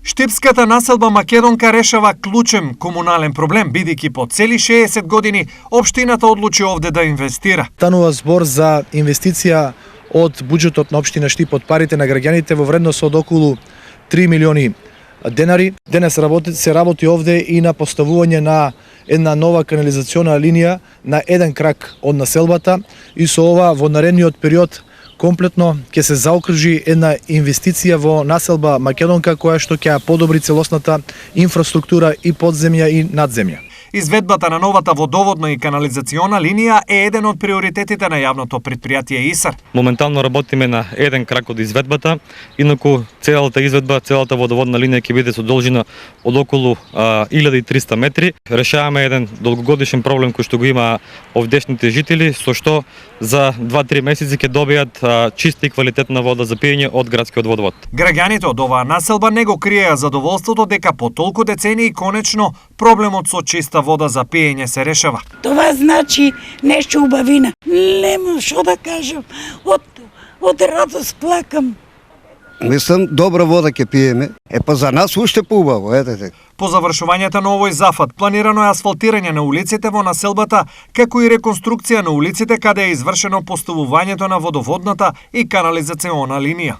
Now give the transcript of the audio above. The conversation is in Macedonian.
Штипската населба Македонка решава клучен комунален проблем, бидејќи по цели 60 години општината одлучи овде да инвестира. Станува збор за инвестиција од буџетот на општина Штип од парите на граѓаните во вредност од околу 3 милиони денари. Денес се работи овде и на поставување на една нова канализациона линија на еден крак од населбата и со ова во наредниот период комплетно ќе се заокружи една инвестиција во населба Македонка која што ќе подобри целосната инфраструктура и подземја и надземја. Изведбата на новата водоводна и канализациона линија е еден од приоритетите на јавното предпријатие ИСАР. Моментално работиме на еден крак од изведбата, инаку целата изведба, целата водоводна линија ќе биде со должина од околу 1300 метри. Решаваме еден долгогодишен проблем кој што го има овдешните жители, со што за 2-3 месеци ќе добијат чиста и квалитетна вода за пиење од градскиот водовод. Граѓаните од оваа населба не го криеа задоволството дека по толку децении конечно проблемот со чиста вода за пиење се решава. Това значи нешто убавина. Нема што да кажам. Од радост плакам. Мислам, добра вода ќе пиеме. Па за нас уште поубаво, ете. По завршувањето на овој зафат, планирано е асфалтирање на улиците во населбата, како и реконструкција на улиците каде е извршено поставувањето на водоводната и канализациона линија.